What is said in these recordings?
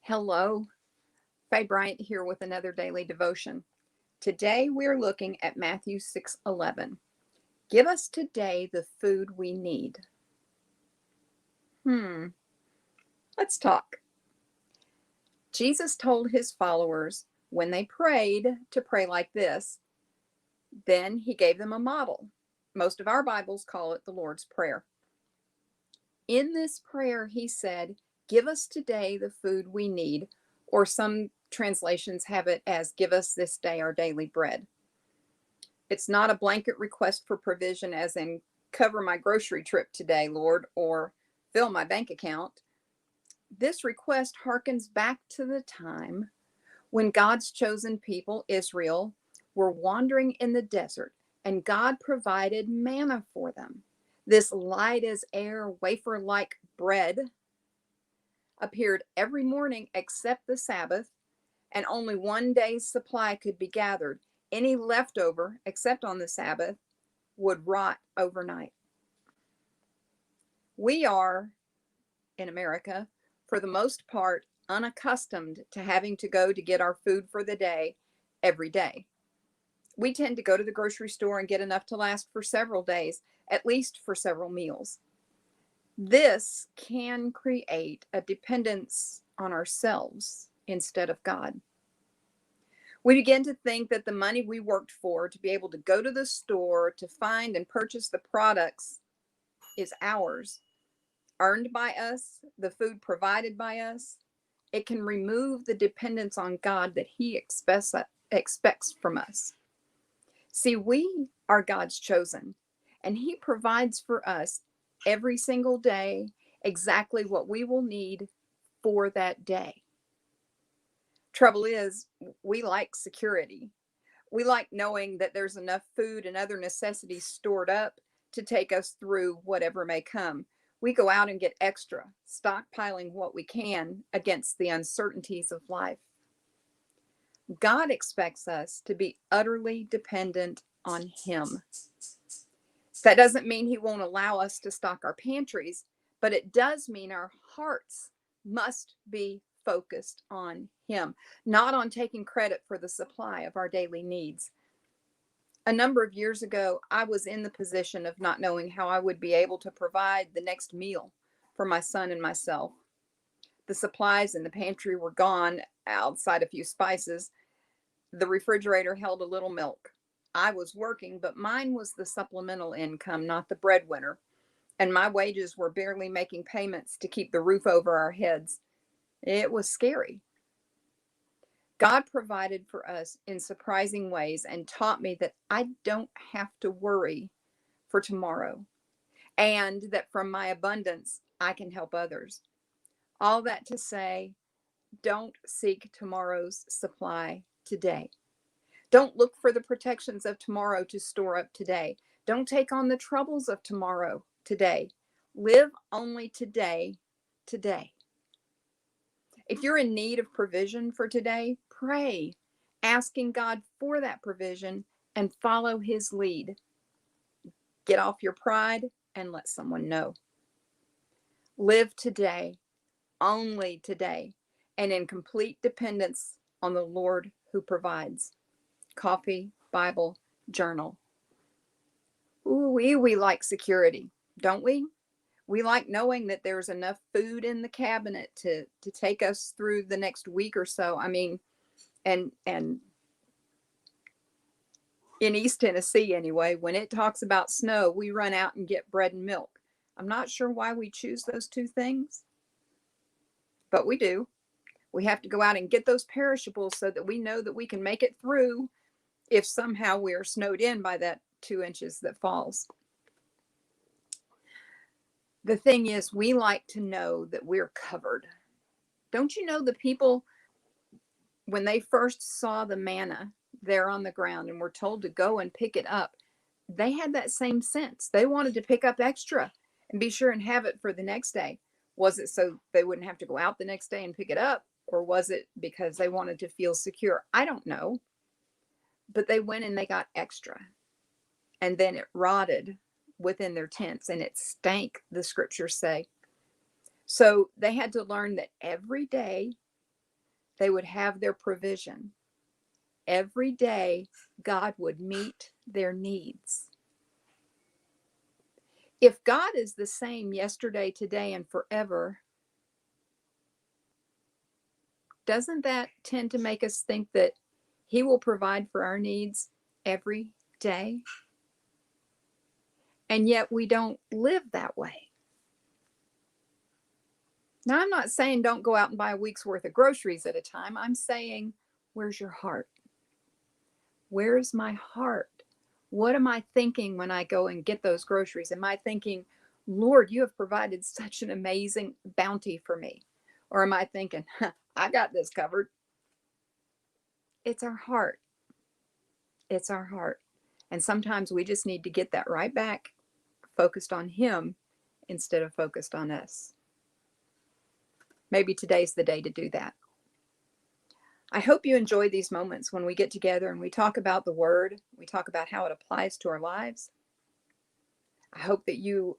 Hello, Faye Bryant here with another daily devotion. Today we're looking at Matthew 6:11. Give us today the food we need. Let's talk. Jesus told his followers when they prayed to pray like this. Then he gave them a model. Most of our Bibles call it the Lord's Prayer. In this prayer, he said, "Give us today the food we need," or some translations have it as, "Give us this day our daily bread." It's not a blanket request for provision, as in, "Cover my grocery trip today, Lord," or "Fill my bank account." This request harkens back to the time when God's chosen people, Israel, were wandering in the desert, and God provided manna for them. This light as air, wafer like bread appeared every morning except the Sabbath, and only one day's supply could be gathered. Any leftover, except on the Sabbath, would rot overnight. We are, in America, for the most part, unaccustomed to having to go to get our food for the day every day. We tend to go to the grocery store and get enough to last for several days, at least for several meals. This can create a dependence on ourselves instead of God. We begin to think that the money we worked for to be able to go to the store to find and purchase the products is ours, earned by us, the food provided by us. It can remove the dependence on God that He expects from us. See, we are God's chosen, and He provides for us every single day exactly what we will need for that day. Trouble is, we like security. We like knowing that there's enough food and other necessities stored up to take us through whatever may come. We go out and get extra, stockpiling what we can against the uncertainties of life. God expects us to be utterly dependent on Him. That doesn't mean He won't allow us to stock our pantries, but it does mean our hearts must be focused on Him, not on taking credit for the supply of our daily needs. A number of years ago, I was in the position of not knowing how I would be able to provide the next meal for my son and myself. The supplies in the pantry were gone, outside a few spices. The refrigerator held a little milk. I was working, but mine was the supplemental income, not the breadwinner. And my wages were barely making payments to keep the roof over our heads. It was scary. God provided for us in surprising ways and taught me that I don't have to worry for tomorrow, and that from my abundance, I can help others. All that to say, don't seek tomorrow's supply today. Don't look for the protections of tomorrow to store up today. Don't take on the troubles of tomorrow today. Live only today, today. If you're in need of provision for today, pray, asking God for that provision and follow His lead. Get off your pride and let someone know. Live today, only today, and in complete dependence on the Lord who provides. Coffee, Bible, journal. Ooh, we like security, don't we? We like knowing that there's enough food in the cabinet to take us through the next week or so. I mean, and in East Tennessee anyway, when it talks about snow, we run out and get bread and milk. I'm not sure why we choose those two things, but we do. We have to go out and get those perishables so that we know that we can make it through if somehow we are snowed in by that 2 inches that falls. The thing is, we like to know that we're covered. Don't you know the people, when they first saw the manna there on the ground and were told to go and pick it up, they had that same sense. They wanted to pick up extra and be sure and have it for the next day. Was it so they wouldn't have to go out the next day and pick it up? Or was it because they wanted to feel secure? I don't know. But they went and they got extra. And then it rotted within their tents and it stank, the scriptures say. So they had to learn that every day they would have their provision. Every day, God would meet their needs. If God is the same yesterday, today, and forever, doesn't that tend to make us think that He will provide for our needs every day? And yet we don't live that way. Now, I'm not saying don't go out and buy a week's worth of groceries at a time. I'm saying, where's your heart? Where's my heart? What am I thinking when I go and get those groceries? Am I thinking, Lord, you have provided such an amazing bounty for me? Or am I thinking, I got this covered? It's our heart. It's our heart. And sometimes we just need to get that right back, focused on Him instead of focused on us. Maybe today's the day to do that. I hope you enjoy these moments when we get together and we talk about the Word. We talk about how it applies to our lives. I hope that you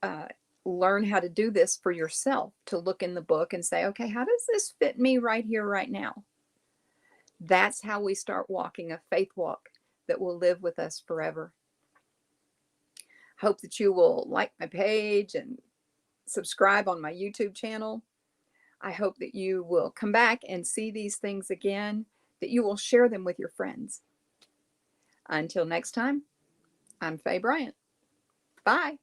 learn how to do this for yourself, to look in the book and say, okay, how does this fit me right here, right now? That's how we start walking a faith walk that will live with us forever. I hope that you will like my page and subscribe on my YouTube channel. I hope that you will come back and see these things again, that you will share them with your friends. Until next time, I'm Faye Bryant. Bye.